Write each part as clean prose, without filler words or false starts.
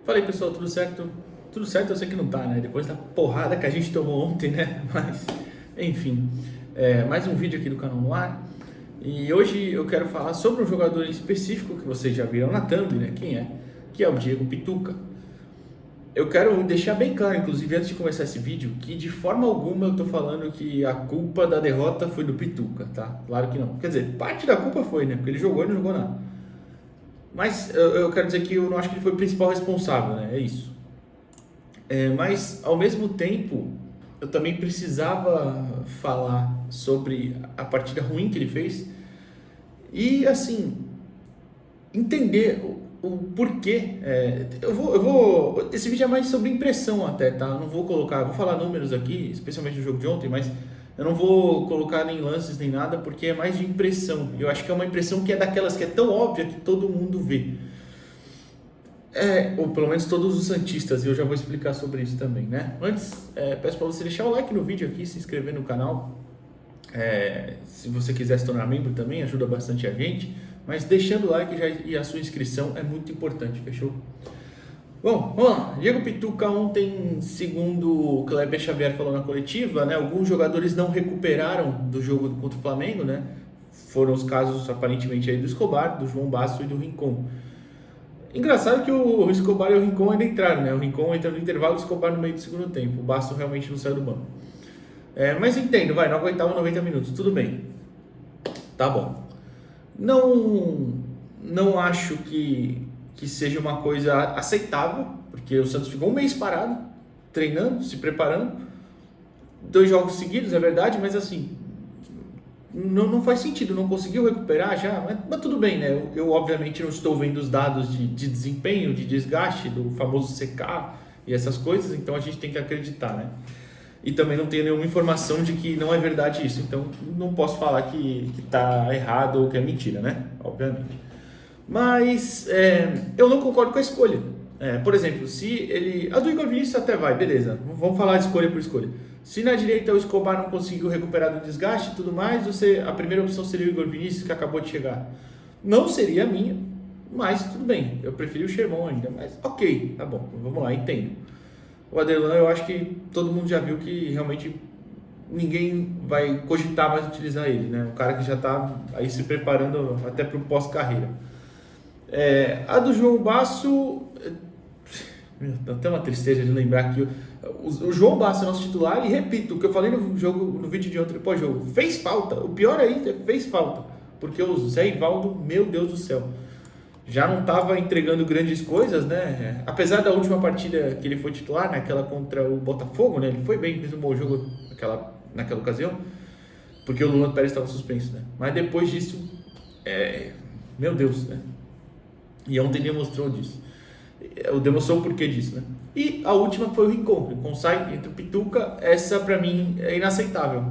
Fala aí, pessoal, tudo certo? Tudo certo, eu sei que não tá, né? Depois da porrada que a gente tomou ontem, né? Mas, enfim, mais um vídeo aqui do canal no ar. E hoje eu quero falar sobre um jogador específico que vocês já viram na thumb, né? Quem é? Que é o Diego Pituca. Eu quero deixar bem claro, inclusive, antes de começar esse vídeo, que de forma alguma eu tô falando que a culpa da derrota foi do Pituca, tá? Claro que não. Quer dizer, parte da culpa foi, né? Porque ele jogou e não jogou nada. Mas eu quero dizer que eu não acho que ele foi o principal responsável, né? É isso. Mas, ao mesmo tempo, eu também precisava falar sobre a partida ruim que ele fez e, assim, entender o porquê. Esse vídeo é mais sobre impressão até, tá? Eu não vou colocar, vou falar números aqui, especialmente do jogo de ontem, mas eu não vou colocar nem lances nem nada, porque é mais de impressão. Eu acho que é uma impressão que é daquelas que é tão óbvia que todo mundo vê. Ou pelo menos todos os santistas, e eu já vou explicar sobre isso também, né? Antes, peço para você deixar o like no vídeo aqui, se inscrever no canal. Se você quiser se tornar membro também, ajuda bastante a gente. Mas deixando o like e a sua inscrição é muito importante, fechou? Bom, vamos lá. Diego Pituca ontem, segundo o Kleber Xavier falou na coletiva, né? Alguns jogadores não recuperaram do jogo contra o Flamengo, né? Foram os casos, aparentemente, aí do Escobar, do João Basso e do Rincon. Engraçado que o Escobar e o Rincon ainda entraram, né? O Rincon entra no intervalo, o Escobar no meio do segundo tempo. O Basso realmente não saiu do banco. Mas entendo, não aguentava 90 minutos, tudo bem. Tá bom. Não acho que seja uma coisa aceitável, porque o Santos ficou um mês parado, treinando, se preparando. 2 jogos seguidos, é verdade, mas assim, não faz sentido, não conseguiu recuperar já, mas tudo bem, né? Eu obviamente não estou vendo os dados de desempenho, de desgaste, do famoso secar e essas coisas, então a gente tem que acreditar, né? E também não tenho nenhuma informação de que não é verdade isso, então não posso falar que tá errado ou que é mentira, né? Obviamente. Mas eu não concordo com a escolha. Por exemplo, se ele... A do Igor Vinícius até vai, beleza, vamos falar de escolha por escolha. Se na direita o Escobar não conseguiu recuperar do desgaste e tudo mais, a primeira opção seria o Igor Vinícius, que acabou de chegar. Não seria a minha, mas tudo bem. Eu preferi o Xermão ainda, mas ok, tá bom, vamos lá, entendo. O Aderlan, eu acho que todo mundo já viu que realmente ninguém vai cogitar mais utilizar ele, né? Um cara que já tá aí se preparando até para o pós-carreira. A do João Basso... Dá até uma tristeza de lembrar que o João Basso é nosso titular e repito o que eu falei no vídeo de ontem pós-jogo, fez falta, o pior ainda fez falta, porque o Zé Ivaldo, meu Deus do céu, já não estava entregando grandes coisas, né? Apesar da última partida que ele foi titular, naquela contra o Botafogo, né? Ele foi bem, fez um bom jogo naquela ocasião, porque o Luan Pérez estava suspenso, né? Mas depois disso, meu Deus, né? E ontem ele demonstrou disso. Demonstrou o porquê disso, né? E a última foi o Rincon. O Rincon sai entre o Pituca. Essa pra mim é inaceitável.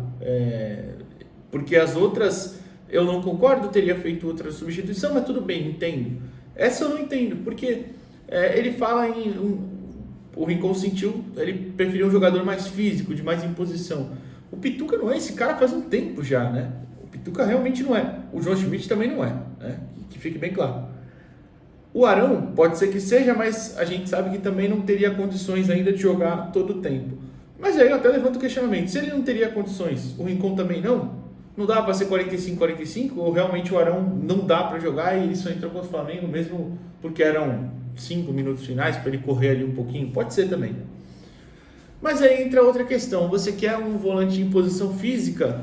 Porque as outras eu não concordo, teria feito outra substituição, mas tudo bem, entendo. Essa eu não entendo, porque ele fala o Rincon sentiu, ele preferiu um jogador mais físico, de mais imposição. O Pituca não é esse cara faz um tempo já, né? O Pituca realmente não é. O João Schmidt também não é, né? Que fique bem claro. O Arão pode ser que seja, mas a gente sabe que também não teria condições ainda de jogar todo o tempo. Mas aí eu até levanto o questionamento, se ele não teria condições, o Rincon também não? Não dá para ser 45-45? Ou realmente o Arão não dá para jogar e ele só entrou contra o Flamengo mesmo porque eram 5 minutos finais para ele correr ali um pouquinho? Pode ser também. Mas aí entra outra questão, você quer um volante em posição física,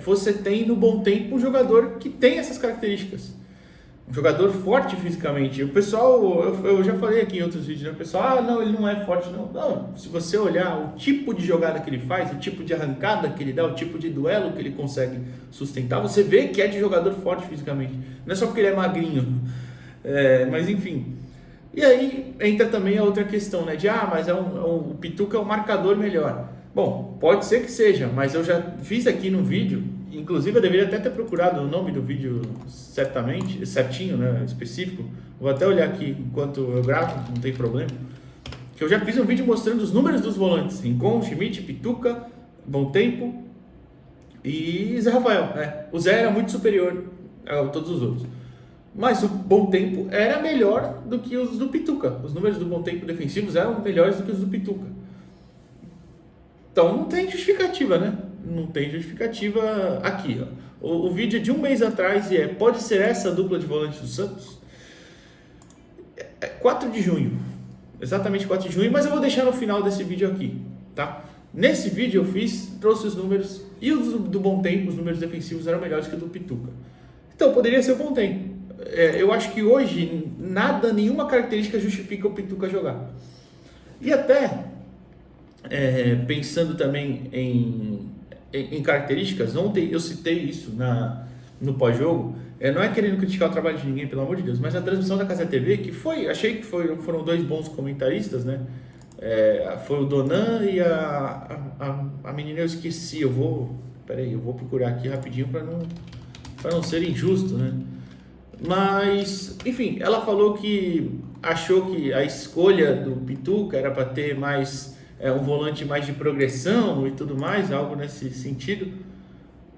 você tem no bom tempo um jogador que tem essas características. Um jogador forte fisicamente. O pessoal, eu já falei aqui em outros vídeos, né? O pessoal, não, ele não é forte, não. Não, se você olhar o tipo de jogada que ele faz, o tipo de arrancada que ele dá, o tipo de duelo que ele consegue sustentar, você vê que é de jogador forte fisicamente. Não é só porque ele é magrinho. Mas enfim. E aí entra também a outra questão, né? Mas o Pituca é um marcador melhor. Bom, pode ser que seja, mas eu já fiz aqui no vídeo. Inclusive eu deveria até ter procurado o nome do vídeo certinho, né, específico. Vou até olhar aqui enquanto eu gravo, não tem problema. Que eu já fiz um vídeo mostrando os números dos volantes. Rincon, Schmidt, Pituca, Bom Tempo e Zé Rafael. O Zé era muito superior a todos os outros. mas o Bom Tempo era melhor do que os do Pituca. Os números do Bom Tempo defensivos eram melhores do que os do Pituca. Então não tem justificativa, né? Não tem justificativa aqui. Ó. O vídeo é de um mês atrás e pode ser essa a dupla de volantes do Santos? 4 de junho. Exatamente 4 de junho, mas eu vou deixar no final desse vídeo aqui, tá? Nesse vídeo eu trouxe os números e os do Bom Tempo, os números defensivos eram melhores que o do Pituca. Então poderia ser o Bom Tempo. Eu acho que hoje nenhuma característica justifica o Pituca jogar. E até pensando também em características, ontem eu citei isso no pós-jogo, não é querendo criticar o trabalho de ninguém, pelo amor de Deus, mas a transmissão da Casa TV, achei que foram dois bons comentaristas, né? Foi o Donan e a menina, eu esqueci, eu vou procurar aqui rapidinho para não ser injusto, né? Mas, enfim, ela falou que achou que a escolha do Pituca era para ter mais um volante mais de progressão e tudo mais, algo nesse sentido.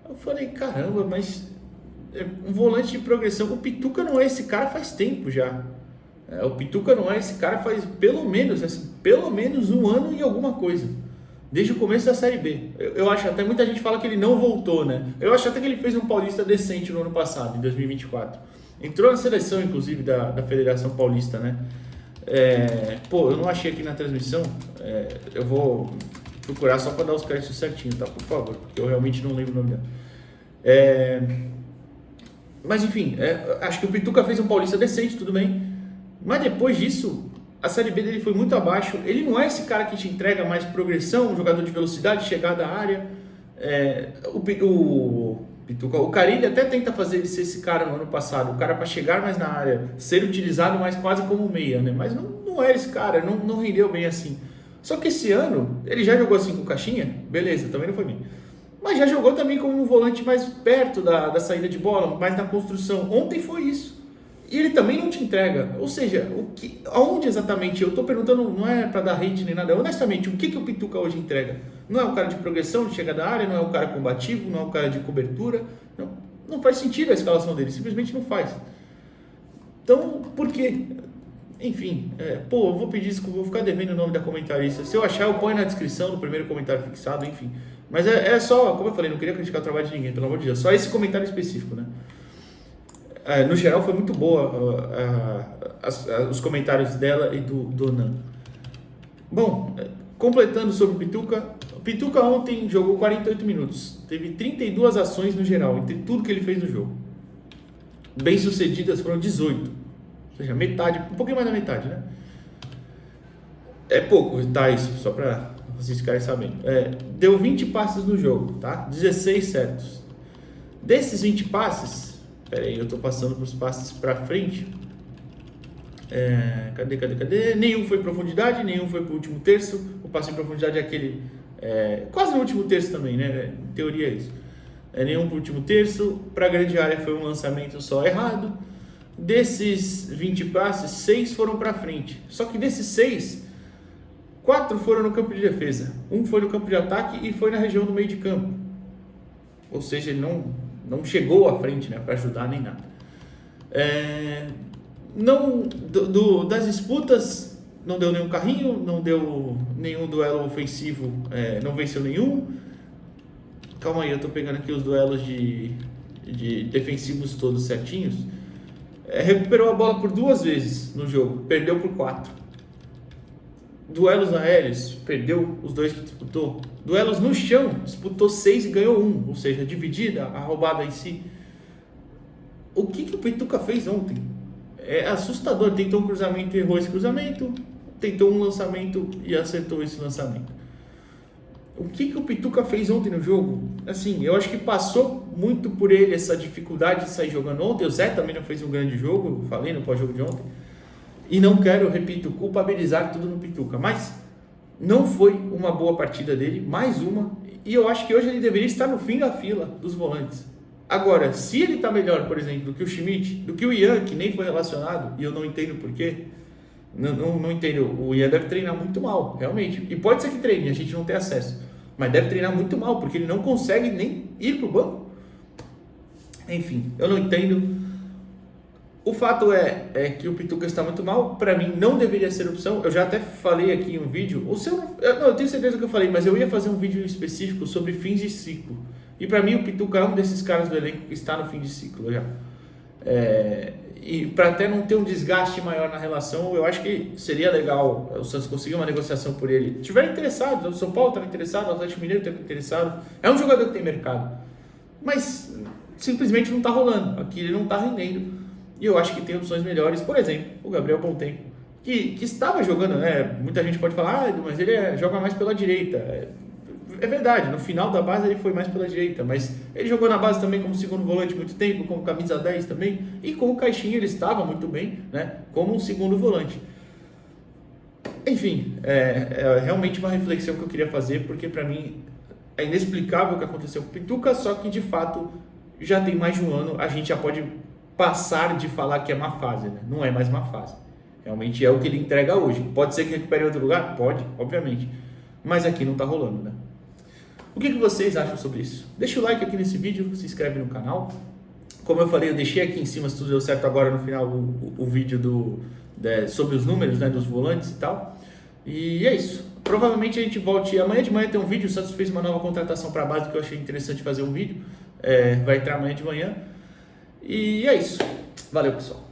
Eu falei, caramba, mas um volante de progressão, o Pituca não é esse cara faz tempo já. O Pituca não é esse cara faz pelo menos um ano e alguma coisa. Desde o começo da Série B. Eu acho, até muita gente fala que ele não voltou, né? Eu acho até que ele fez um paulista decente no ano passado, em 2024. Entrou na seleção, inclusive, da Federação Paulista, né? Eu não achei aqui na transmissão. Eu vou procurar só para dar os créditos certinho, tá? Por favor, porque eu realmente não lembro o nome dela. Mas, enfim, acho que o Pituca fez um paulista decente, tudo bem. Mas depois disso, a Série B dele foi muito abaixo. Ele não é esse cara que te entrega mais progressão, um jogador de velocidade, chegada à área. O Carille até tenta fazer ele ser esse cara no ano passado, o cara para chegar mais na área, ser utilizado mais quase como meia, né? Mas não é esse cara, não rendeu bem assim. Só que esse ano, ele já jogou assim com o Caixinha, beleza, também não foi bem. Mas já jogou também como um volante mais perto da saída de bola, mais na construção. Ontem foi isso. E ele também não te entrega. Ou seja, aonde exatamente? Eu estou perguntando, não é para dar hate nem nada. Honestamente, o que o Pituca hoje entrega? Não é o cara de progressão, de chegada à área, não é o cara combativo, não é o cara de cobertura. Não faz sentido a escalação dele, simplesmente não faz. Então, por quê? Enfim, eu vou pedir desculpa, vou ficar devendo o nome da comentarista. Se eu achar, eu ponho na descrição, no primeiro comentário fixado, enfim. Mas é só, como eu falei, não queria criticar o trabalho de ninguém, pelo amor de Deus. Só esse comentário específico, né? No geral foi muito boa os comentários dela e do Donan. Bom, completando sobre o Pituca ontem jogou 48 minutos, teve 32 ações no geral, entre tudo que ele fez no jogo. Bem sucedidas foram 18, ou seja, metade, um pouquinho mais da metade, né? É pouco, tá? Isso, só para vocês ficarem sabendo. Deu 20 passes no jogo, tá? 16 certos. Desses 20 passes, peraí, eu estou passando para os passes para frente. Cadê? Nenhum foi em profundidade, nenhum foi para o último terço. O passe em profundidade é aquele quase no último terço também, né? Em teoria é isso. Nenhum para o último terço. Para a grande área foi um lançamento só errado. Desses 20 passes, 6 foram para frente. Só que desses 6, 4 foram no campo de defesa. Um foi no campo de ataque e foi na região do meio de campo. Ou seja, ele não chegou à frente, né, para ajudar nem nada. Das disputas, não deu nenhum carrinho, não deu nenhum duelo ofensivo, não venceu nenhum. Calma aí, eu tô pegando aqui os duelos de defensivos todos certinhos. Recuperou a bola por 2 vezes no jogo, perdeu por 4. Duelos aéreos, perdeu os 2 que disputou. Duelos no chão, disputou 6 e ganhou 1, ou seja, dividida a roubada em si. O que o Pituca fez ontem? É assustador. Tentou um cruzamento e errou esse cruzamento. Tentou um lançamento e acertou esse lançamento. O que o Pituca fez ontem no jogo? Assim, eu acho que passou muito por ele essa dificuldade de sair jogando ontem. O Zé também não fez um grande jogo, eu falei no pós-jogo de ontem. E não quero, repito, culpabilizar tudo no Pituca, mas não foi uma boa partida dele, mais uma, e eu acho que hoje ele deveria estar no fim da fila dos volantes. Agora, se ele está melhor, por exemplo, do que o Schmidt, do que o Ian, que nem foi relacionado, e eu não entendo porquê, não entendo, o Ian deve treinar muito mal, realmente, e pode ser que treine, a gente não tem acesso, mas deve treinar muito mal, porque ele não consegue nem ir para o banco. Enfim, eu não entendo. O fato é que o Pituca está muito mal. Para mim, não deveria ser opção. Eu já até falei aqui em um vídeo. Ou se eu, não, eu tenho certeza que eu falei, mas eu ia fazer um vídeo específico sobre fins de ciclo. E para mim, o Pituca é um desses caras do elenco que está no fim de ciclo já. E para até não ter um desgaste maior na relação, eu acho que seria legal o Santos conseguir uma negociação por ele. Se estiver interessado, o São Paulo está interessado, o Atlético Mineiro está interessado. É um jogador que tem mercado. Mas simplesmente não está rolando. Aqui ele não está rendendo. E eu acho que tem opções melhores, por exemplo, o Gabriel Bontempo, que estava jogando, né? Muita gente pode falar, mas ele joga mais pela direita. É verdade, no final da base ele foi mais pela direita, mas ele jogou na base também como segundo volante muito tempo, como camisa 10 também, e com o Caixinha ele estava muito bem, né? Como um segundo volante. Enfim, é realmente uma reflexão que eu queria fazer, porque para mim é inexplicável o que aconteceu com o Pituca, só que de fato já tem mais de um ano, a gente já pode passar de falar que é má fase, né? Não é mais má fase. Realmente é o que ele entrega hoje. Pode ser que recupere em outro lugar? Pode, obviamente. Mas aqui não tá rolando, né? O que vocês acham sobre isso? Deixa o like aqui nesse vídeo, se inscreve no canal. Como eu falei, eu deixei aqui em cima, se tudo deu certo agora no final, o vídeo sobre os números, né, dos volantes e tal. E é isso. Provavelmente a gente volte amanhã de manhã, tem um vídeo. O Santos fez uma nova contratação para a base que eu achei interessante fazer um vídeo. Vai entrar amanhã de manhã. E é isso. Valeu, pessoal.